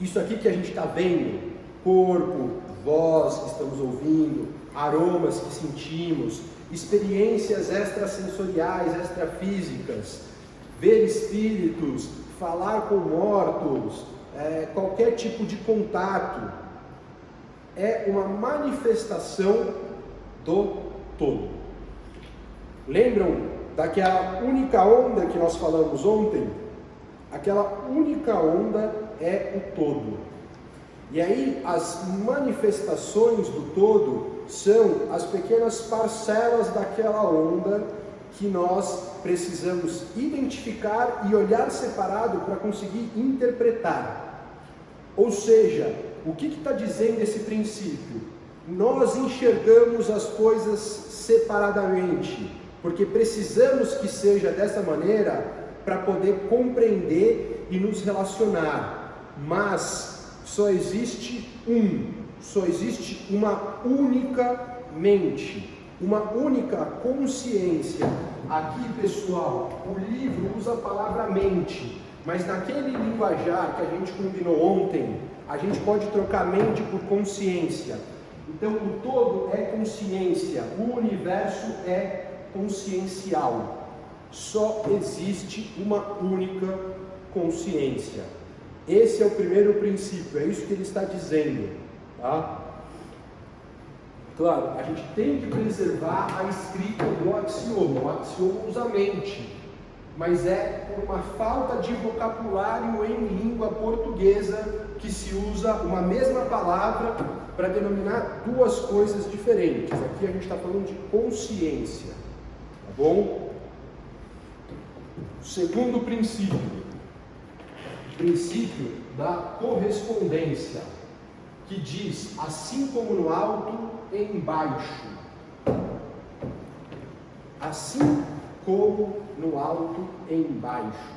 isso aqui que a gente está vendo, corpo, voz que estamos ouvindo, aromas que sentimos, experiências extrasensoriais, extrafísicas, ver espíritos, falar com mortos, qualquer tipo de contato, é uma manifestação do todo. Lembram daquela única onda que nós falamos ontem? Aquela única onda é o todo. E aí as manifestações do todo são as pequenas parcelas daquela onda que nós precisamos identificar e olhar separado para conseguir interpretar. Ou seja, o que está dizendo esse princípio? Nós enxergamos as coisas separadamente, porque precisamos que seja dessa maneira para poder compreender e nos relacionar. Mas só existe uma única mente, uma única consciência. Aqui, pessoal, o livro usa a palavra mente, mas naquele linguajar que a gente combinou ontem, a gente pode trocar mente por consciência. Então, o todo é consciência, o universo é consciencial. Só existe uma única consciência. Esse é o primeiro princípio, é isso que ele está dizendo, tá? Claro, a gente tem que preservar a escrita do axioma. O axioma usa mente, mas é por uma falta de vocabulário em língua portuguesa que se usa uma mesma palavra para denominar duas coisas diferentes. Aqui a gente está falando de consciência, tá bom? Segundo princípio, princípio da correspondência, que diz, assim como no alto, embaixo. Assim como no alto, embaixo.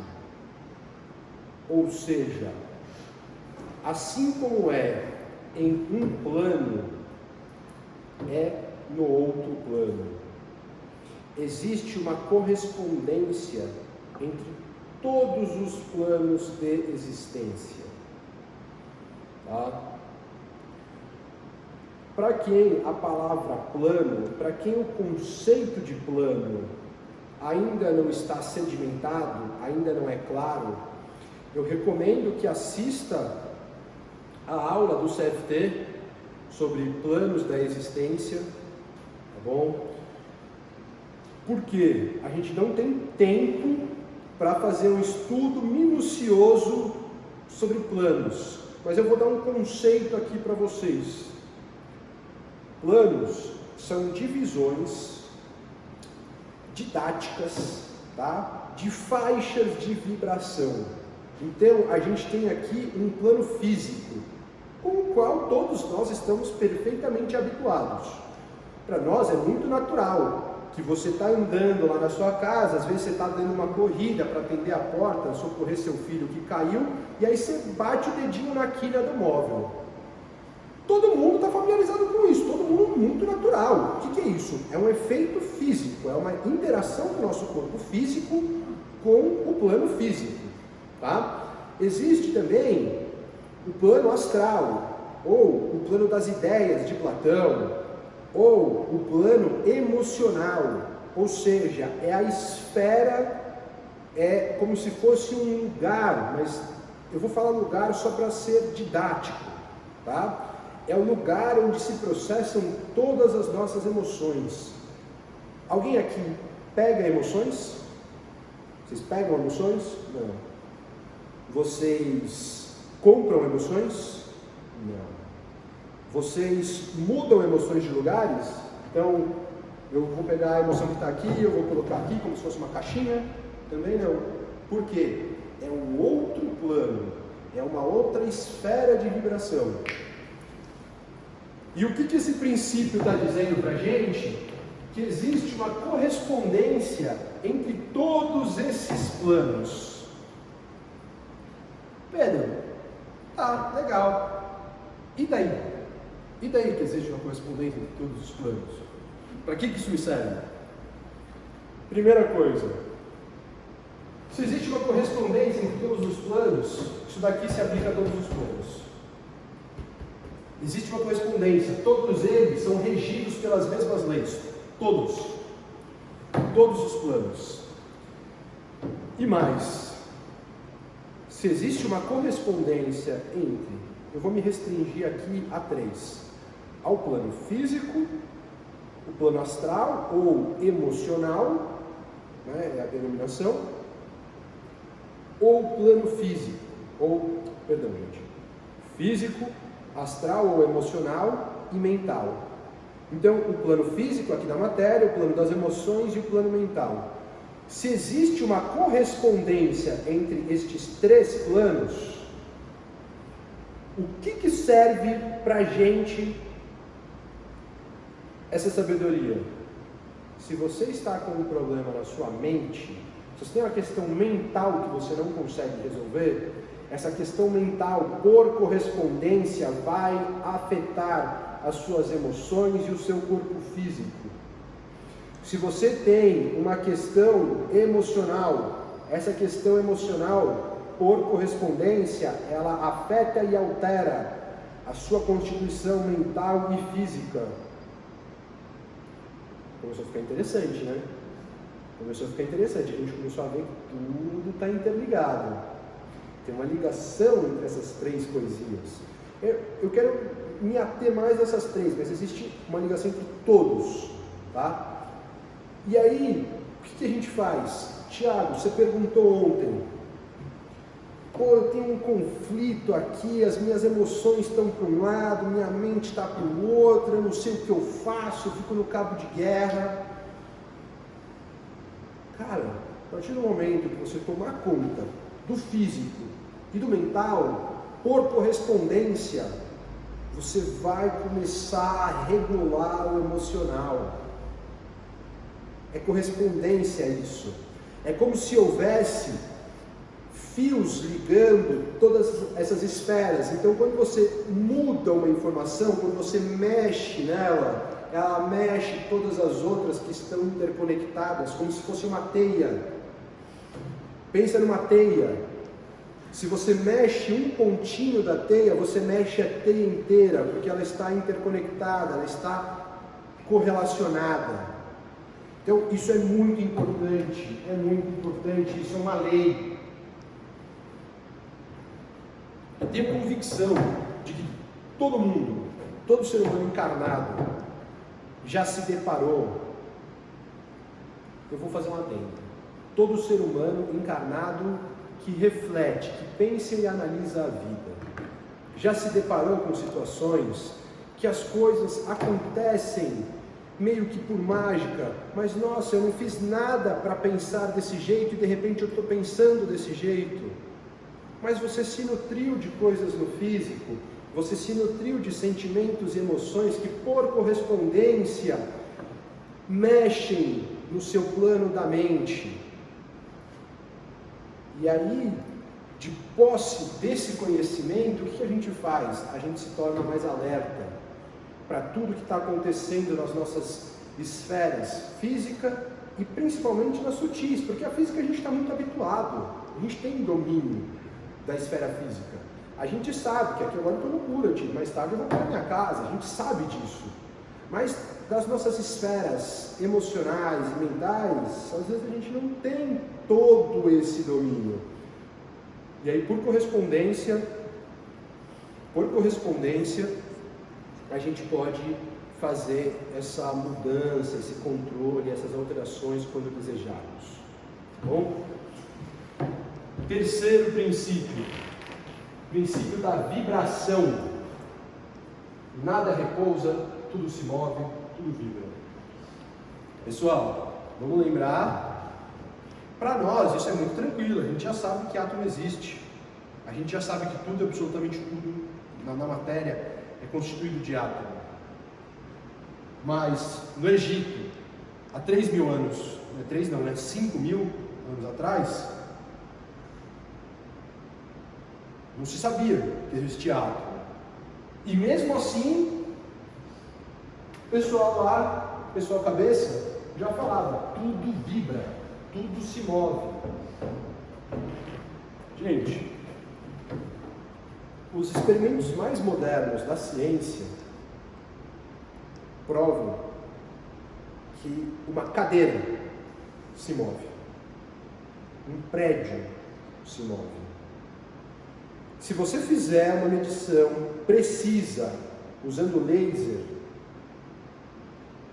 Ou seja, assim como é em um plano, é no outro plano. Existe uma correspondência entre todos os planos de existência. Tá? Para quem a palavra plano, para quem o conceito de plano ainda não está sedimentado, ainda não é claro, eu recomendo que assista a aula do CFT sobre planos da existência, tá bom? Porque a gente não tem tempo para fazer um estudo minucioso sobre planos, mas eu vou dar um conceito aqui para vocês. Planos são divisões didáticas, tá? De faixas de vibração. Então, a gente tem aqui um plano físico, com o qual todos nós estamos perfeitamente habituados. Para nós é muito natural que você está andando lá na sua casa, às vezes você está dando uma corrida para atender a porta, socorrer seu filho que caiu, e aí você bate o dedinho na quina do móvel. Todo mundo está familiarizado com isso, todo mundo muito natural. O que é isso? É um efeito físico, é uma interação do nosso corpo físico com o plano físico. Tá? Existe também o plano astral, ou o plano das ideias de Platão, ou o plano emocional, ou seja, é a esfera, é como se fosse um lugar, mas eu vou falar lugar só para ser didático, tá? É o lugar onde se processam todas as nossas emoções. Alguém aqui pega emoções? Vocês pegam emoções? Não. Vocês compram emoções? Não. Vocês mudam emoções de lugares? Então, eu vou pegar a emoção que está aqui, eu vou colocar aqui como se fosse uma caixinha? Também não. Por quê? É um outro plano, é uma outra esfera de vibração. E o que esse princípio está dizendo para a gente? Que existe uma correspondência entre todos esses planos. Pedro, tá, legal. E daí? E daí que existe uma correspondência entre todos os planos? Para que isso me serve? Primeira coisa, se existe uma correspondência entre todos os planos, isso daqui se aplica a todos os planos. Existe uma correspondência, todos eles são regidos pelas mesmas leis, todos os planos. E mais, se existe uma correspondência entre, eu vou me restringir aqui a 3, ao plano físico, o plano astral ou emocional, né, é a denominação, ou plano físico, físico, astral ou emocional e mental. Então, o plano físico aqui da matéria, o plano das emoções e o plano mental. Se existe uma correspondência entre estes 3 planos, o que serve para a gente essa sabedoria? Se você está com um problema na sua mente, se você tem uma questão mental que você não consegue resolver, essa questão mental, por correspondência, vai afetar as suas emoções e o seu corpo físico. Se você tem uma questão emocional, essa questão emocional, por correspondência, ela afeta e altera a sua constituição mental e física. Começou a ficar interessante, né? A gente começou a ver que tudo está interligado. Tem uma ligação entre essas 3 coisinhas. Eu quero me ater mais nessas 3, mas existe uma ligação entre todos, tá? E aí, o que a gente faz? Tiago, você perguntou ontem, eu tenho um conflito aqui, as minhas emoções estão para um lado, minha mente está para o outro, eu não sei o que eu faço, eu fico no cabo de guerra. Cara, a partir do momento que você tomar conta do físico e do mental, por correspondência, você vai começar a regular o emocional. É correspondência isso. É como se houvesse fios ligando todas essas esferas. Então, quando você muda uma informação, quando você mexe nela, ela mexe todas as outras que estão interconectadas, como se fosse uma teia. Pensa numa teia. Se você mexe um pontinho da teia, você mexe a teia inteira, porque ela está interconectada, ela está correlacionada. Então, isso é muito importante, isso é uma lei. Eu tenho convicção de que todo mundo, todo ser humano encarnado, já se deparou. Eu vou fazer um adendo. Todo ser humano encarnado que reflete, que pensa e analisa a vida, já se deparou com situações que as coisas acontecem meio que por mágica, mas nossa, eu não fiz nada para pensar desse jeito e de repente eu estou pensando desse jeito. Mas você se nutriu de coisas no físico, você se nutriu de sentimentos e emoções que por correspondência mexem no seu plano da mente. E aí, de posse desse conhecimento, o que a gente faz? A gente se torna mais alerta para tudo que está acontecendo nas nossas esferas física e principalmente nas sutis, porque a física a gente está muito habituado, a gente tem domínio da esfera física. A gente sabe que aqui agora eu estou no Burat, mais tarde eu vou para a minha casa, a gente sabe disso. Mas das nossas esferas emocionais e mentais, às vezes a gente não tem todo esse domínio. E aí, por correspondência, a gente pode fazer essa mudança, esse controle, essas alterações quando desejarmos. Bom? Terceiro princípio, princípio da vibração. Nada repousa, tudo se move, tudo vibra. Pessoal, vamos lembrar, para nós isso é muito tranquilo, a gente já sabe que átomo existe, a gente já sabe que tudo, absolutamente tudo na matéria é constituído de átomo. Mas no Egito, há 3.000 anos, não é 3 não, né? 5.000 anos atrás, não se sabia que existia átomo. E mesmo assim, o pessoal lá, o pessoal cabeça, já falava, tudo vibra, tudo se move. Gente, Os experimentos mais modernos da ciência provam que uma cadeira se move, um prédio se move. Se você fizer uma medição precisa usando laser,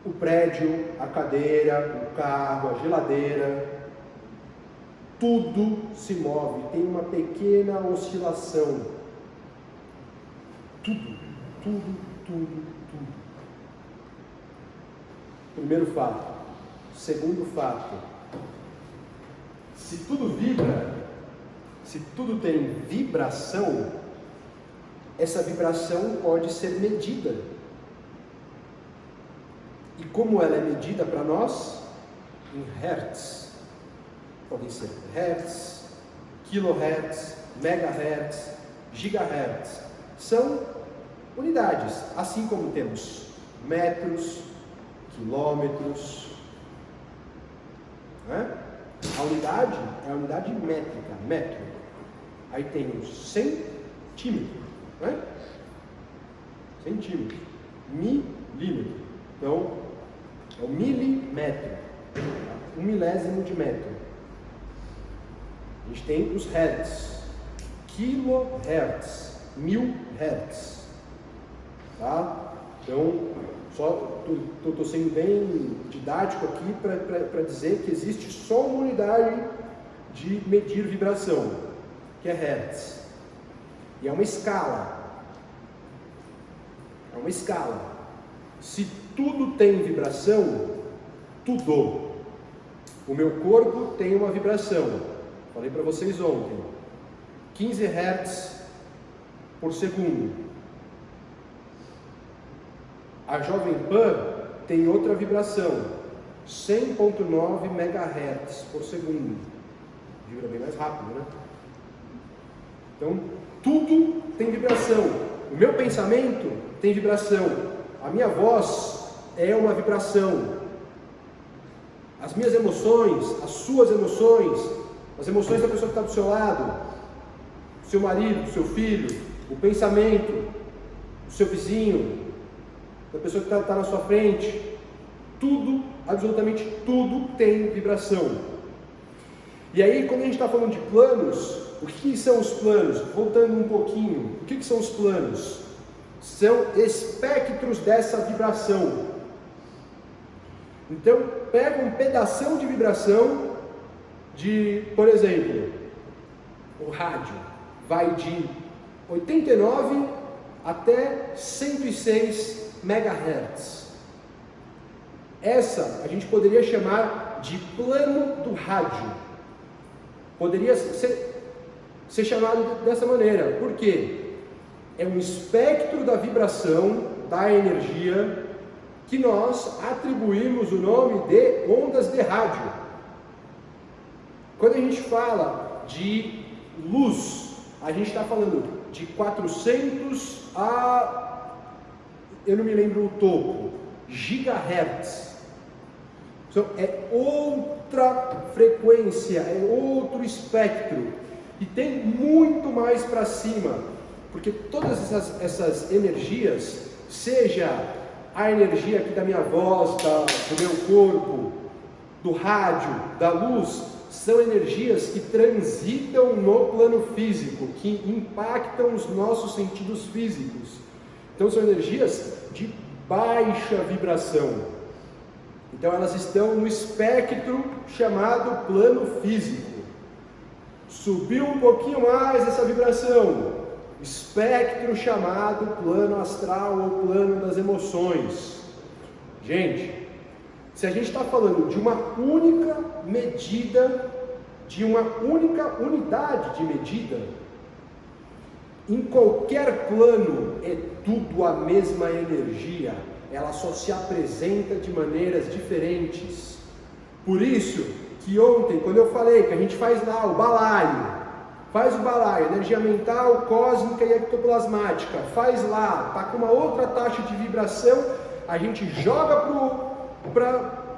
o prédio, a cadeira, o carro, a geladeira, tudo se move, tem uma pequena oscilação. Tudo. Primeiro fato. Segundo fato. Se tudo vibra, se tudo tem vibração, essa vibração pode ser medida. E como ela é medida para nós? Em hertz. Podem ser hertz, kilohertz, megahertz, gigahertz. São unidades, assim como temos metros, quilômetros. Né? A unidade é a unidade métrica, metro. Aí tem o centímetro, né? Centímetro, milímetro. Então, é o milímetro, um milésimo de metro. A gente tem os hertz, kilohertz, 1000 hertz, tá? Então, só estou sendo bem didático aqui para dizer que existe só uma unidade de medir vibração, que é hertz. E é uma escala. É uma escala. Se tudo tem vibração, tudo. O meu corpo tem uma vibração. Falei para vocês ontem. 15 Hz por segundo. A Jovem Pan tem outra vibração. 100.9 MHz por segundo. Vibra bem mais rápido, né? Então, tudo tem vibração. O meu pensamento tem vibração. A minha voz é uma vibração. As minhas emoções, as suas emoções, as emoções da pessoa que está do seu lado, do seu marido, do seu filho, o pensamento do seu vizinho, da pessoa que está na sua frente, tudo, absolutamente tudo tem vibração. E aí, quando a gente está falando de planos, o que são os planos? Voltando um pouquinho, o que são os planos? São espectros dessa vibração. Então, pega um pedação de vibração de, por exemplo, o rádio vai de 89 até 106 MHz. Essa a gente poderia chamar de plano do rádio. Poderia ser chamado dessa maneira. Por quê? É um espectro da vibração, da energia, que nós atribuímos o nome de ondas de rádio. Quando a gente fala de luz, a gente está falando de 400 a, eu não me lembro o topo, gigahertz. Então, é outra frequência, é outro espectro, e tem muito mais para cima, porque todas essas energias, seja a energia aqui da minha voz, do meu corpo, do rádio, da luz, são energias que transitam no plano físico, que impactam os nossos sentidos físicos. Então são energias de baixa vibração. Então elas estão no espectro chamado plano físico. Subiu um pouquinho mais essa vibração, espectro chamado plano astral ou plano das emoções. Gente, se a gente está falando de uma única medida, de uma única unidade de medida, em qualquer plano é tudo a mesma energia, ela só se apresenta de maneiras diferentes. Por isso que ontem, quando eu falei que a gente faz lá o balaio, energia mental, cósmica e ectoplasmática, faz lá, está com uma outra taxa de vibração, a gente joga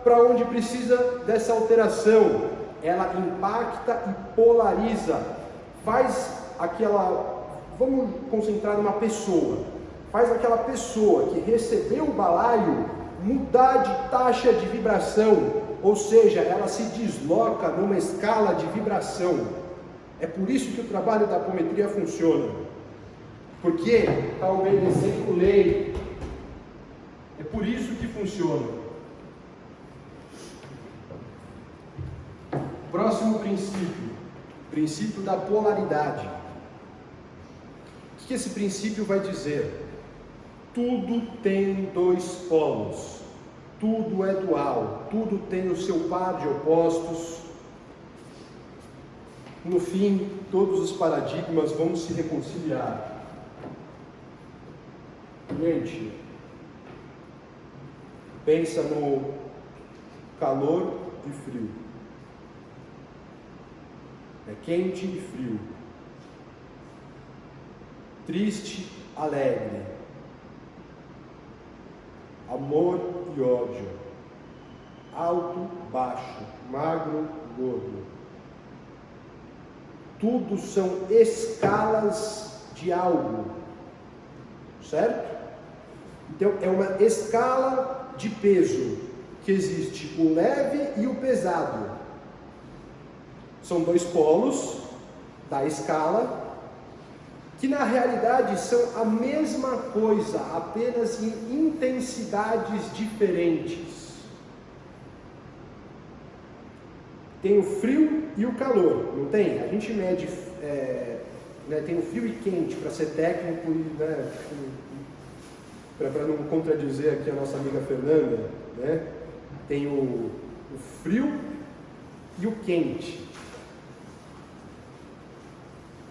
para onde precisa dessa alteração, ela impacta e polariza, faz aquela vamos concentrar numa pessoa, faz aquela pessoa que recebeu o balaio mudar de taxa de vibração, ou seja, ela se desloca numa escala de vibração. É por isso que o trabalho da apometria funciona, porque está obedecendo lei, é por isso que funciona. Próximo princípio, princípio da polaridade. O que esse princípio vai dizer? Tudo tem dois polos, tudo é dual, tudo tem o seu par de opostos. No fim, todos os paradigmas vão se reconciliar. Gente, pensa no calor e frio. É quente e frio. Triste, alegre. Amor e ódio. Alto, baixo. Magro, gordo. Tudo são escalas de algo. Certo? Então, é uma escala de peso, que existe o leve e o pesado. São dois polos da escala, que na realidade são a mesma coisa, apenas em intensidades diferentes. Tem o frio e o calor, não tem? A gente mede, tem o frio e quente, para ser técnico, né, para não contradizer aqui a nossa amiga Fernanda, né? Tem o frio e o quente.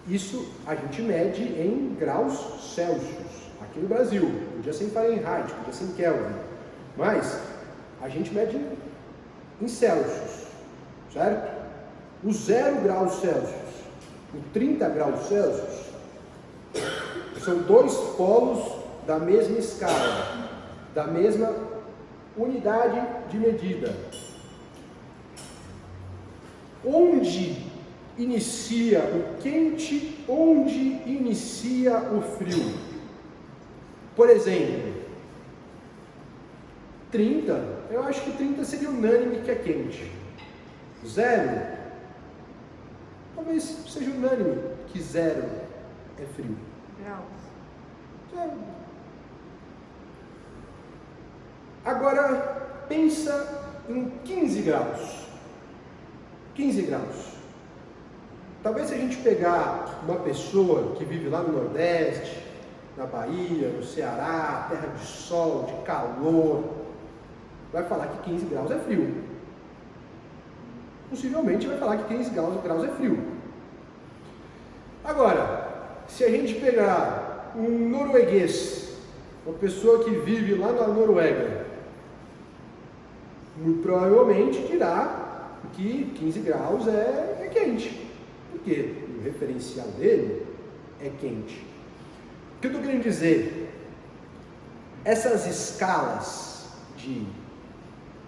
Isso a gente mede em graus Celsius, aqui no Brasil. Podia ser em Fahrenheit, podia ser em Kelvin, mas a gente mede em Celsius, certo? O 0 graus Celsius, o 30 graus Celsius, são dois polos da mesma escala, da mesma unidade de medida. Onde inicia o quente, onde inicia o frio? Por exemplo, 30, eu acho que 30 seria unânime que é quente. 0, talvez seja unânime que 0 é frio. Graus. 0. Agora, pensa em 15 graus. 15 graus. Talvez se a gente pegar uma pessoa que vive lá no Nordeste, na Bahia, no Ceará, terra de sol, de calor, vai falar que 15 graus é frio. Possivelmente vai falar que 15 graus é frio. Agora, se a gente pegar um norueguês, uma pessoa que vive lá na Noruega, muito provavelmente dirá que 15 graus é quente. Porque o referencial dele é quente. O que eu estou querendo dizer? Essas escalas de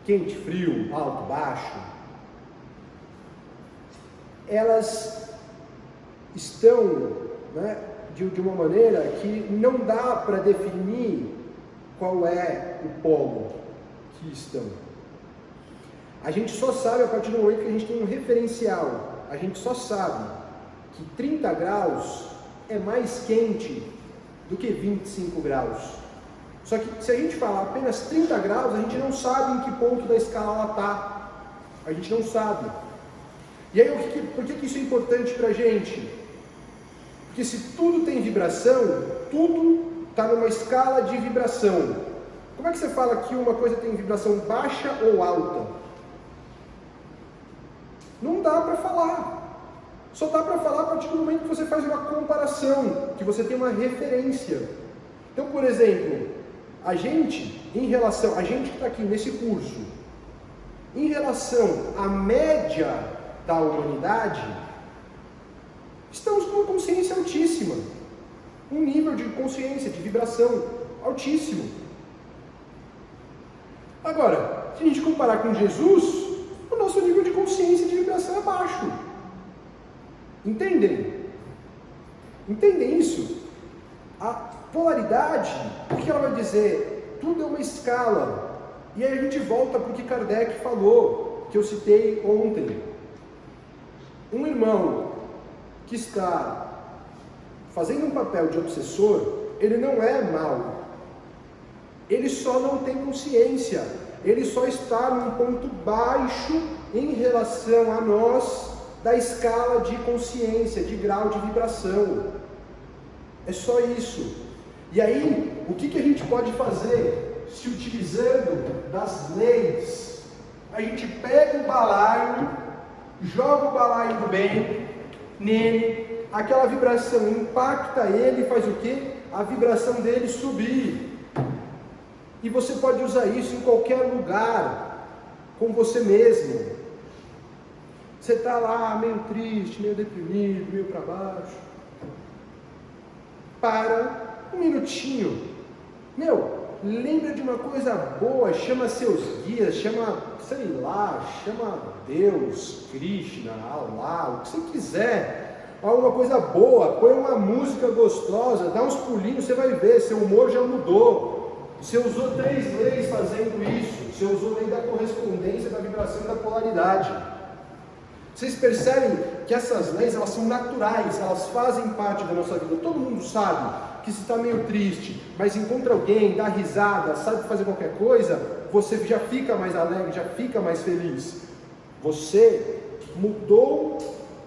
quente, frio, alto, baixo, elas estão, né, de uma maneira que não dá para definir qual é o polo que estão. A gente só sabe a partir do momento que a gente tem um referencial. A gente só sabe que 30 graus é mais quente do que 25 graus. Só que se a gente falar apenas 30 graus, a gente não sabe em que ponto da escala ela está. A gente não sabe. E aí, por que isso é importante para a gente? Porque se tudo tem vibração, tudo está numa escala de vibração. Como é que você fala que uma coisa tem vibração baixa ou alta? Não dá para falar. Só dá para falar a partir do momento que você faz uma comparação, que você tem uma referência. Então, por exemplo, a gente que está aqui nesse curso, em relação à média da humanidade, estamos com uma consciência altíssima. Um nível de consciência, de vibração altíssimo. Agora, se a gente comparar com Jesus, o nosso nível de consciência e de vibração é baixo. Entendem? Entendem isso? A polaridade, o que ela vai dizer? Tudo é uma escala. E aí a gente volta para o que Kardec falou, que eu citei ontem. Um irmão que está fazendo um papel de obsessor, ele não é mau. Ele só não tem consciência. Ele só está num ponto baixo em relação a nós da escala de consciência, de grau de vibração. É só isso. E aí, o que a gente pode fazer? Se utilizando das leis, a gente pega o balaio, joga o balaio do bem nele, aquela vibração impacta ele e faz o quê? A vibração dele subir. E você pode usar isso em qualquer lugar, com você mesmo. Você está lá meio triste, meio deprimido, meio para baixo. Para um minutinho. Lembra de uma coisa boa, chama seus guias, chama, sei lá, chama Deus, Krishna, Allah, o que você quiser. Alguma coisa boa, põe uma música gostosa, dá uns pulinhos, você vai ver, seu humor já mudou. Você usou 3 leis fazendo isso, você usou a lei da correspondência, da vibração e da polaridade. Vocês percebem que essas leis, elas são naturais, elas fazem parte da nossa vida. Todo mundo sabe que se está meio triste, mas encontra alguém, dá risada, sabe fazer qualquer coisa, você já fica mais alegre, já fica mais feliz. Você mudou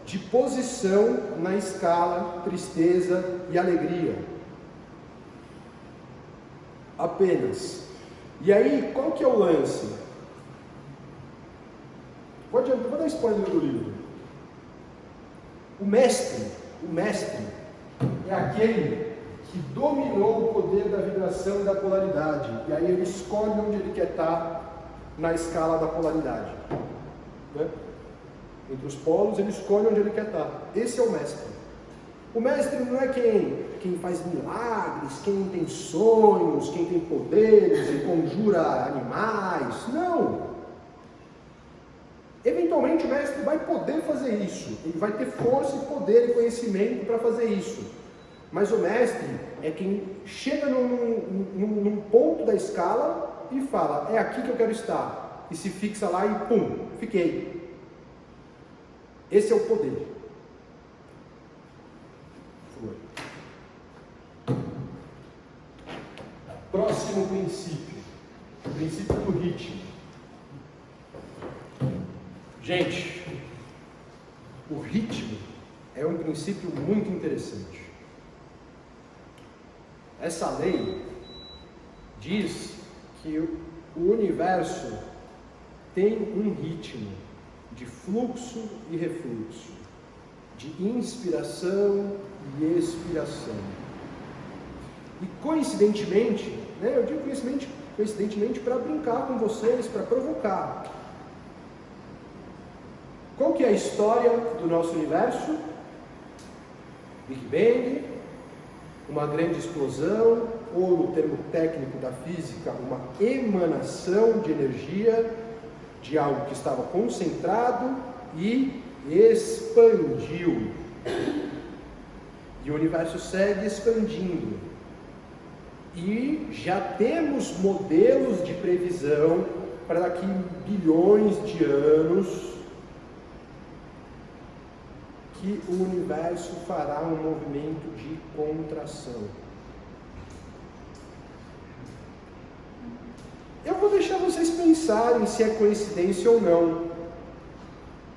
de posição na escala tristeza e alegria. Apenas. E aí, qual que é o lance? Vou dar spoiler do livro. O mestre é aquele que dominou o poder da vibração e da polaridade. E aí ele escolhe onde ele quer estar na escala da polaridade. Né? Entre os polos, ele escolhe onde ele quer estar. Esse é o mestre. O mestre não é quem faz milagres, quem tem sonhos, quem tem poderes e conjura animais. Não! Eventualmente o mestre vai poder fazer isso. Ele vai ter força e poder e conhecimento para fazer isso. Mas o mestre é quem chega num ponto da escala e fala, é aqui que eu quero estar. E se fixa lá e pum, fiquei. Esse é o poder. Próximo princípio. O princípio do ritmo. Gente, o ritmo é um princípio muito interessante. Essa lei diz que o universo tem um ritmo de fluxo e refluxo, de inspiração e expiração. E coincidentemente, eu digo coincidentemente para brincar com vocês, para provocar. Qual que é a história do nosso universo? Big Bang, uma grande explosão, ou no termo técnico da física, uma emanação de energia de algo que estava concentrado e expandiu. E o universo segue expandindo. E já temos modelos de previsão para daqui bilhões de anos que o universo fará um movimento de contração. Eu vou deixar vocês pensarem se é coincidência ou não,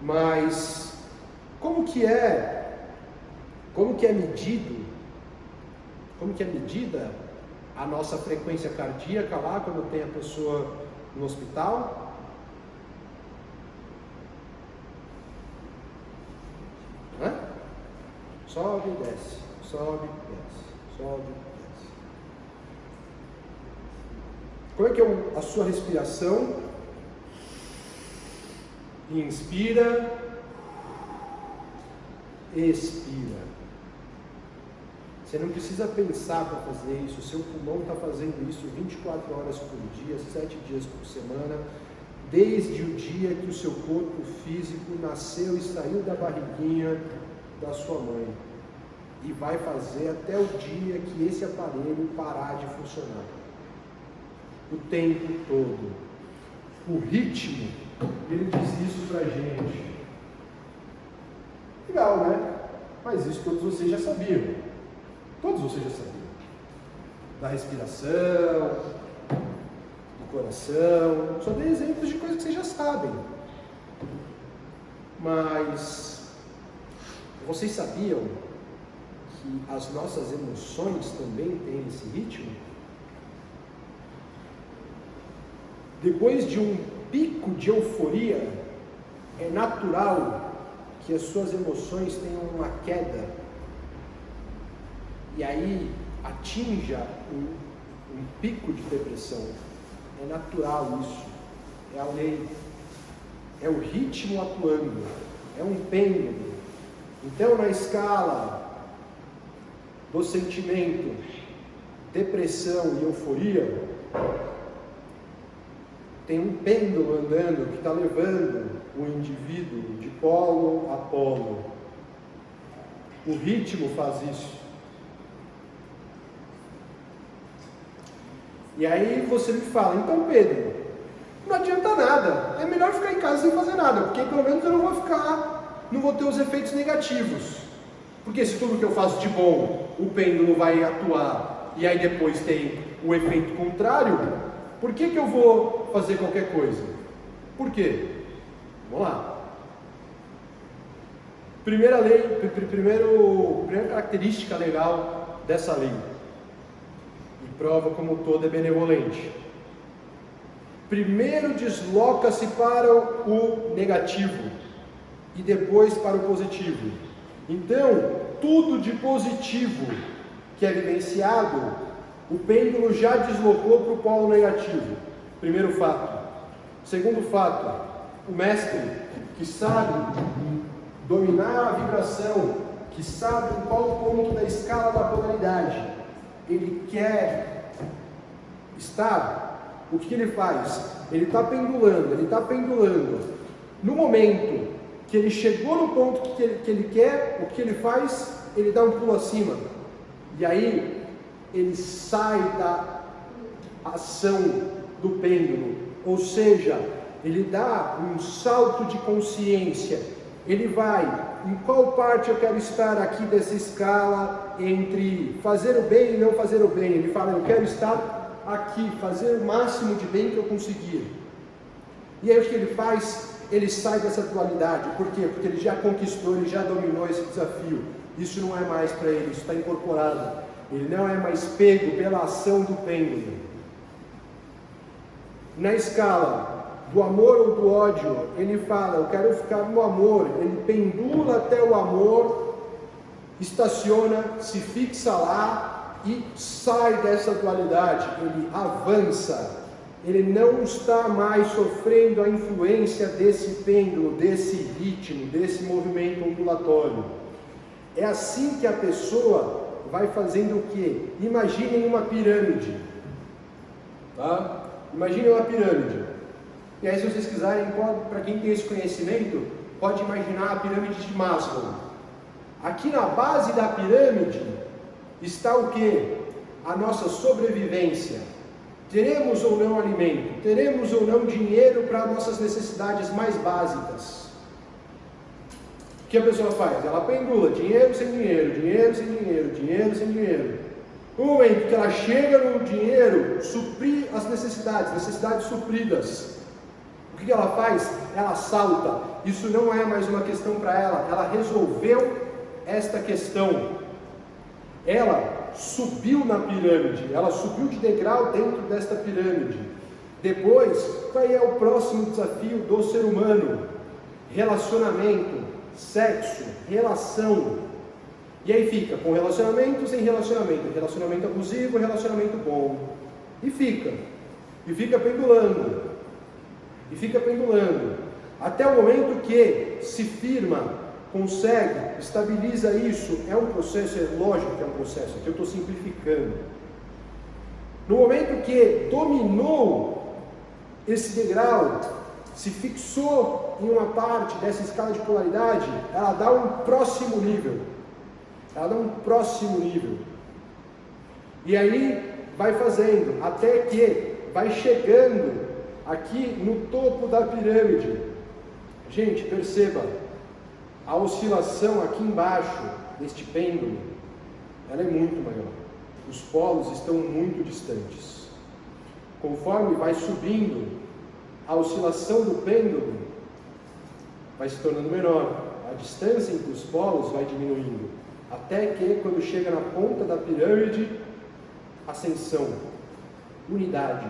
mas como que é medida a nossa frequência cardíaca lá quando tem a pessoa no hospital? Sobe e desce, sobe e desce, sobe e desce. Como é que é a sua respiração? Inspira, expira. Você não precisa pensar para fazer isso, o seu pulmão está fazendo isso 24 horas por dia, 7 dias por semana, desde o dia que o seu corpo físico nasceu e saiu da barriguinha da sua mãe. e vai fazer até o dia que esse aparelho parar de funcionar. O tempo todo. O ritmo, ele diz isso pra gente. Legal, né? Mas isso todos vocês já sabiam. Todos vocês já sabiam. Da respiração, do coração. Só dei exemplos de coisas que vocês já sabem. Mas vocês sabiam que as nossas emoções também têm esse ritmo? Depois de um pico de euforia, é natural que as suas emoções tenham uma queda e aí atinja um pico de depressão. É natural isso, é a lei, é o ritmo atuando, é um pêndulo. Então, na escala do sentimento, depressão e euforia, tem um pêndulo andando que está levando o indivíduo de polo a polo. O ritmo faz isso. E aí você me fala, então Pedro, não adianta nada, é melhor ficar em casa sem fazer nada, porque pelo menos eu não vou ter os efeitos negativos. Porque se tudo que eu faço de bom, o pêndulo vai atuar, e aí depois tem o efeito contrário, por que eu vou fazer qualquer coisa? Por quê? Vamos lá. Primeira característica legal dessa lei. E prova como todo é benevolente. Primeiro desloca-se para o negativo e depois para o positivo. Então, tudo de positivo que é vivenciado, o pêndulo já deslocou para o polo negativo. Primeiro fato. Segundo fato, o mestre que sabe dominar a vibração, que sabe em qual ponto da escala da polaridade ele quer estar, o que ele faz? Ele está pendulando. No momento que ele chegou no ponto que ele quer, o que ele faz? Ele dá um pulo acima. E aí, ele sai da ação do pêndulo. Ou seja, ele dá um salto de consciência. Ele vai, em qual parte eu quero estar aqui dessa escala entre fazer o bem e não fazer o bem? Ele fala, eu quero estar aqui, fazer o máximo de bem que eu conseguir. E aí o que ele faz? Ele sai dessa dualidade. Por quê? Porque ele já conquistou, ele já dominou esse desafio. Isso não é mais para ele, isso está incorporado. Ele não é mais pego pela ação do pêndulo. Na escala do amor ou do ódio, ele fala, eu quero ficar no amor. Ele pendula até o amor, estaciona, se fixa lá e sai dessa dualidade. Ele avança. Ele não está mais sofrendo a influência desse pêndulo, desse ritmo, desse movimento ondulatório. É assim que a pessoa vai fazendo o quê? Imaginem uma pirâmide. Tá? Imaginem uma pirâmide. E aí, se vocês quiserem, para quem tem esse conhecimento, pode imaginar a pirâmide de Maslow. Aqui na base da pirâmide está o quê? A nossa sobrevivência. Teremos ou não alimento? Teremos ou não dinheiro para nossas necessidades mais básicas? O que a pessoa faz? Ela pendula, dinheiro sem dinheiro, dinheiro sem dinheiro, dinheiro sem dinheiro. No momento que ela chega no dinheiro, suprir as necessidades supridas. O que ela faz? Ela salta. Isso não é mais uma questão para ela resolveu esta questão. Ela subiu na pirâmide, ela subiu de degrau dentro desta pirâmide. Depois, qual é o próximo desafio do ser humano? Relacionamento, sexo, relação. E aí fica com relacionamento, sem relacionamento, relacionamento abusivo, relacionamento bom. E fica pendulando. Até o momento que se firma, consegue, estabiliza isso. É um processo, é lógico que é um processo, aqui eu estou simplificando. No momento que dominou esse degrau, se fixou em uma parte dessa escala de polaridade, ela dá um próximo nível. ela dá um próximo nível. E aí vai fazendo, até que vai chegando aqui no topo da pirâmide. Gente, perceba, a oscilação aqui embaixo deste pêndulo, ela é muito maior. Os polos estão muito distantes. Conforme vai subindo, a oscilação do pêndulo vai se tornando menor. A distância entre os polos vai diminuindo. Até que, quando chega na ponta da pirâmide, ascensão, unidade.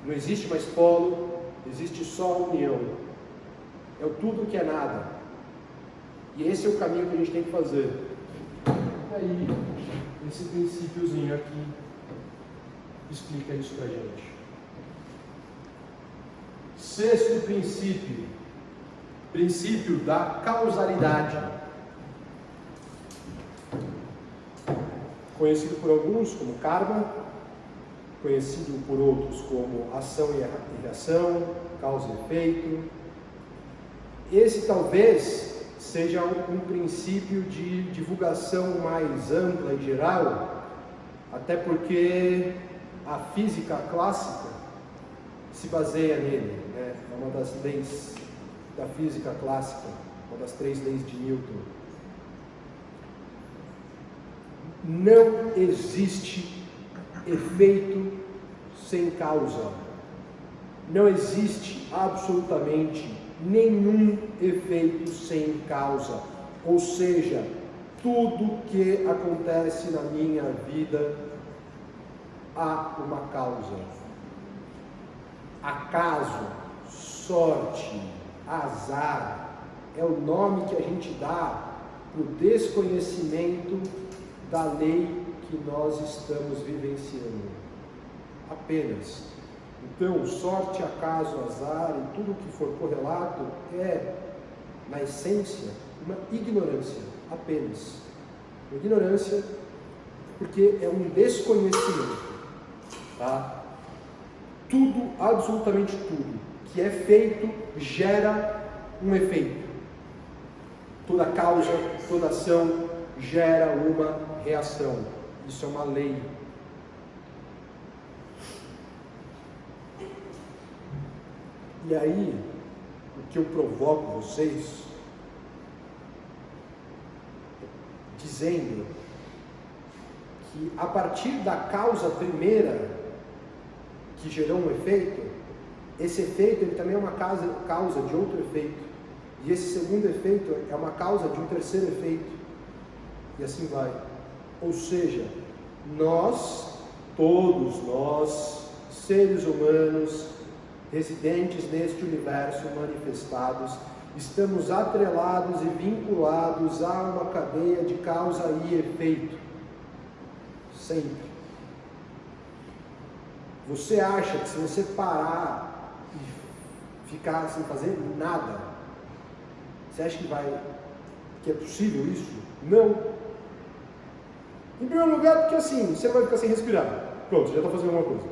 Não existe mais polo, existe só união. É o tudo que é nada. E esse é o caminho que a gente tem que fazer. E aí, esse princípiozinho aqui explica isso pra gente. Sexto princípio, princípio da causalidade. Conhecido por alguns como karma, conhecido por outros como ação e reação, causa e efeito. Esse talvez seja um princípio de divulgação mais ampla e geral, até porque a física clássica se baseia nele, né? É uma das leis da física clássica, uma das 3 leis de Newton. Não existe efeito sem causa. Não existe absolutamente nenhum efeito sem causa. Ou seja, tudo que acontece na minha vida há uma causa. Acaso, sorte, azar é o nome que a gente dá para o desconhecimento da lei que nós estamos vivenciando. Apenas. Então, sorte, acaso, azar e tudo que for correlato é, na essência, uma ignorância. Apenas. Uma ignorância porque é um desconhecimento. Tá? Tudo, absolutamente tudo, que é feito, gera um efeito. Toda causa, toda ação gera uma reação. Isso é uma lei. E aí, o que eu provoco vocês, dizendo que a partir da causa primeira, que gerou um efeito, esse efeito ele também é uma causa de outro efeito, e esse segundo efeito é uma causa de um terceiro efeito, e assim vai. Ou seja, todos nós, seres humanos, residentes neste universo manifestados, estamos atrelados e vinculados a uma cadeia de causa e efeito, sempre. Você acha que se você parar e ficar sem fazer nada, você acha que é possível isso? Não. Em primeiro lugar, porque assim, você vai ficar sem respirar. Pronto, você já está fazendo alguma coisa.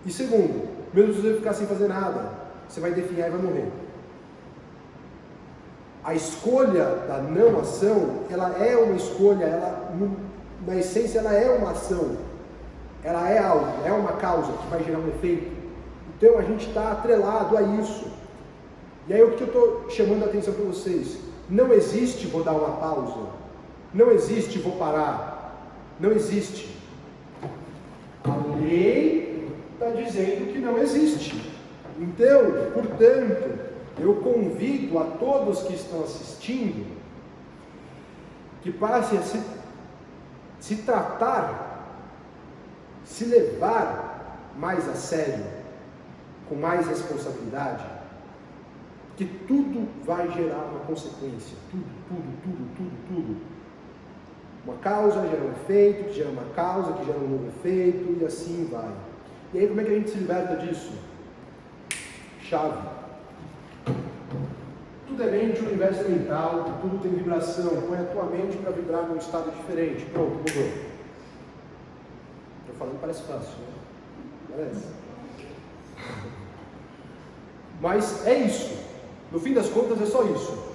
E segundo, mesmo se você ficar sem fazer nada, você vai definhar e vai morrer. A escolha da não ação, ela é uma escolha, na essência ela é uma ação. Ela é algo, é uma causa que vai gerar um efeito. Então a gente está atrelado a isso. E aí o que eu estou chamando a atenção para vocês? Não existe vou dar uma pausa. Não existe vou parar. Não existe. A lei está dizendo que não existe. Então, portanto, eu convido a todos que estão assistindo que passem a se tratar, se levar mais a sério, com mais responsabilidade, que tudo vai gerar uma consequência. Tudo. Uma causa gera um efeito, que gera uma causa, que gera um novo efeito, e assim vai. E aí como é que a gente se liberta disso? Chave. Tudo é mente, o universo é mental, tudo tem vibração. Põe a tua mente para vibrar num estado diferente. Pronto, mudou. Estou falando, parece fácil, né? Parece. Mas é isso. No fim das contas é só isso.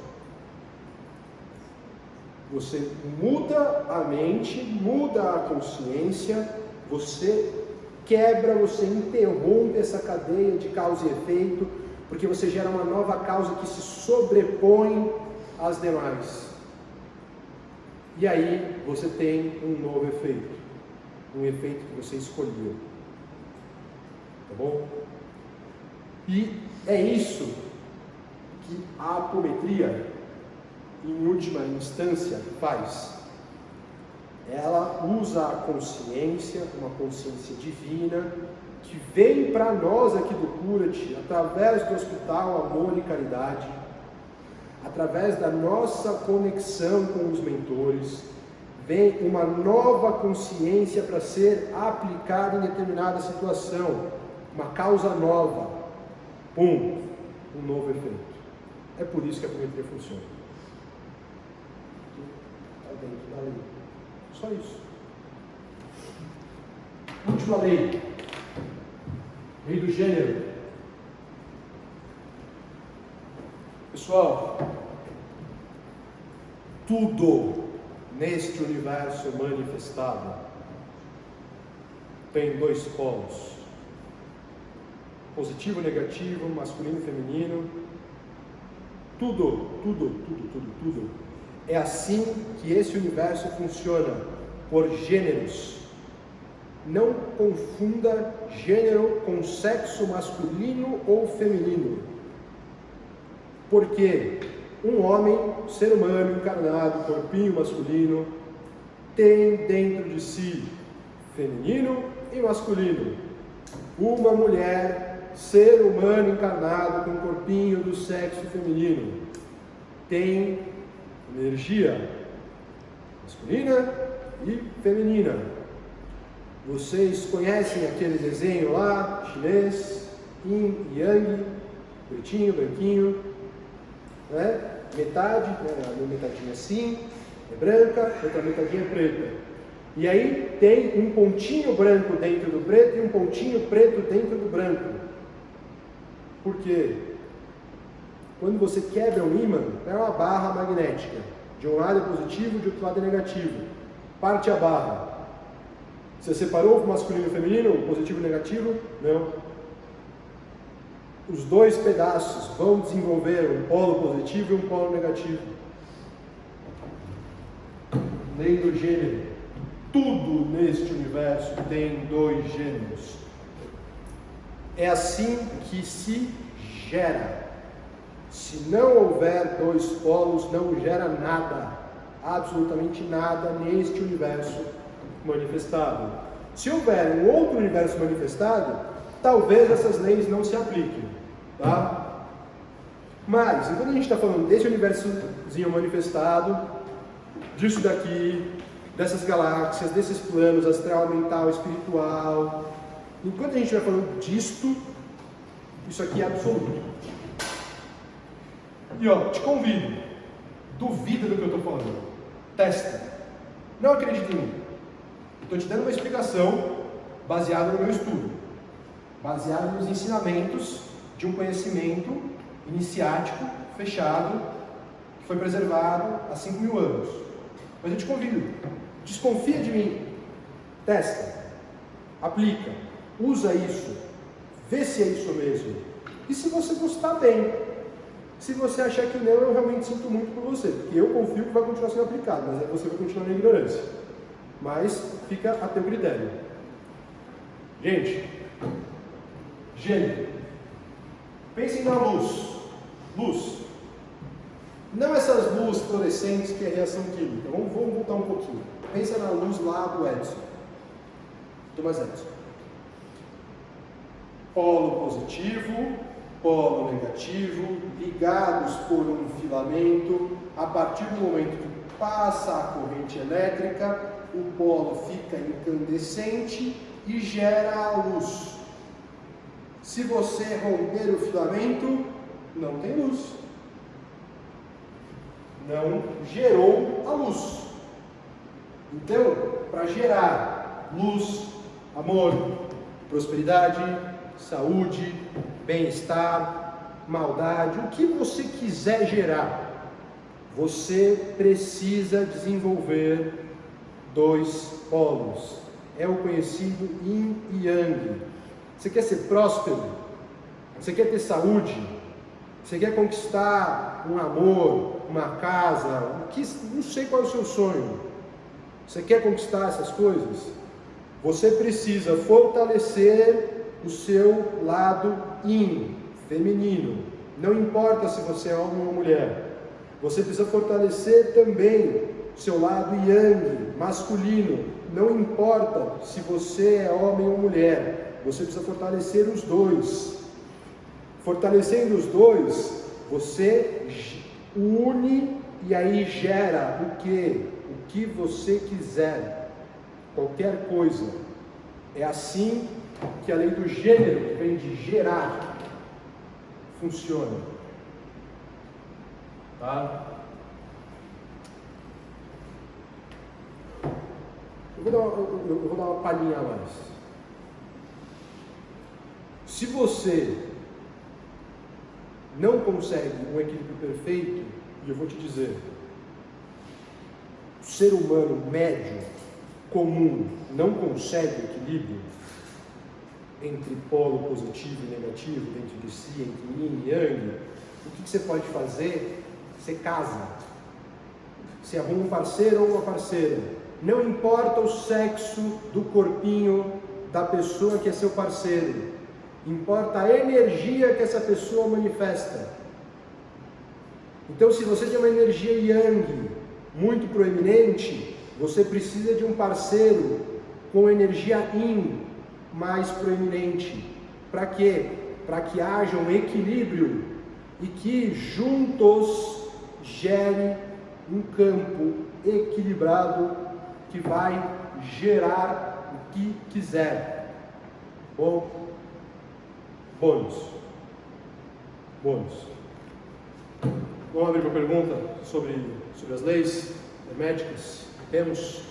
Você muda a mente, muda a consciência, você quebra, você interrompe essa cadeia de causa e efeito, porque você gera uma nova causa que se sobrepõe às demais. E aí você tem um novo efeito, um efeito que você escolheu. Tá bom? E é isso que a apometria, em última instância, faz. Ela usa a consciência, uma consciência divina, que vem para nós aqui do Cura-te, através do Hospital Amor e Caridade, através da nossa conexão com os mentores, vem uma nova consciência para ser aplicada em determinada situação, uma causa nova, um novo efeito. É por isso que a apometria funciona. Está dentro da lei. Só isso. Última lei. Lei do gênero. Pessoal, tudo neste universo manifestado tem dois polos: positivo e negativo, masculino e feminino. Tudo. É assim que esse universo funciona, por gêneros. Não confunda gênero com sexo masculino ou feminino. Porque um homem, ser humano encarnado, corpinho masculino, tem dentro de si feminino e masculino. Uma mulher, ser humano encarnado com corpinho do sexo feminino, tem energia masculina e feminina. Vocês conhecem aquele desenho lá, chinês, yin e yang, pretinho, branquinho, né? Metade, uma metadinha assim, é branca, outra metadinha é preta. E aí tem um pontinho branco dentro do preto e um pontinho preto dentro do branco. Por quê? Quando você quebra um ímã, é uma barra magnética. De um lado é positivo, de outro lado é negativo. Parte a barra. Você separou o masculino e o feminino, o positivo e o negativo? Não. Os dois pedaços vão desenvolver um polo positivo e um polo negativo. Lei do gênero. Tudo neste universo tem dois gêneros. É assim que se gera. Se não houver dois polos, não gera nada, absolutamente nada neste universo manifestado. Se houver um outro universo manifestado, talvez essas leis não se apliquem, tá? Mas, enquanto a gente está falando desse universozinho manifestado, disso daqui, dessas galáxias, desses planos astral, mental, espiritual, enquanto a gente vai falando disto, isso aqui é absoluto. E ó, te convido, duvida do que eu estou falando, testa, não acredite em mim, estou te dando uma explicação baseada no meu estudo, baseada nos ensinamentos de um conhecimento iniciático, fechado, que foi preservado há 5.000 anos. Mas eu te convido, desconfia de mim, testa, aplica, usa isso, vê se é isso mesmo, e se você gostar, bem. Se você achar que não, eu realmente sinto muito por você, porque eu confio que vai continuar sendo aplicado, mas aí você vai continuar na ignorância. Mas fica a teu critério. Gente, gênero. Pensem na luz. Luz. Não essas luzes fluorescentes que é reação química. Vamos voltar um pouquinho. Pensa na luz lá do Edison. Thomas Edison. Polo positivo, polo negativo, ligados por um filamento. A partir do momento que passa a corrente elétrica, o polo fica incandescente e gera a luz. Se você romper o filamento, não tem luz. Não gerou a luz. Então, para gerar luz, amor, prosperidade, saúde, bem-estar, maldade, o que você quiser gerar, você precisa desenvolver dois polos. É o conhecido Yin e Yang. Você quer ser próspero? Você quer ter saúde? Você quer conquistar um amor, uma casa? Não sei qual é o seu sonho. Você quer conquistar essas coisas? Você precisa fortalecer o seu lado Yin, feminino. Não importa se você é homem ou mulher. Você precisa fortalecer também o seu lado Yang, masculino. Não importa se você é homem ou mulher. Você precisa fortalecer os dois. Fortalecendo os dois, você une e aí gera o que? O que você quiser. Qualquer coisa. É assim que a lei do gênero, que vem de gerar, funciona. Tá? Eu vou dar uma palhinha a mais. Se você não consegue um equilíbrio perfeito, e eu vou te dizer, o ser humano médio, comum, não consegue equilíbrio entre polo positivo e negativo, dentro de si, entre yin e yang, o que você pode fazer? Você casa. Você arruma um parceiro ou uma parceira. Não importa o sexo do corpinho da pessoa que é seu parceiro. Importa a energia que essa pessoa manifesta. Então, se você tem uma energia yang muito proeminente, você precisa de um parceiro com energia yin mais proeminente. Para quê? Para que haja um equilíbrio e que juntos gere um campo equilibrado que vai gerar o que quiser. Bom, bônus. Vamos abrir uma pergunta sobre as leis herméticas que temos.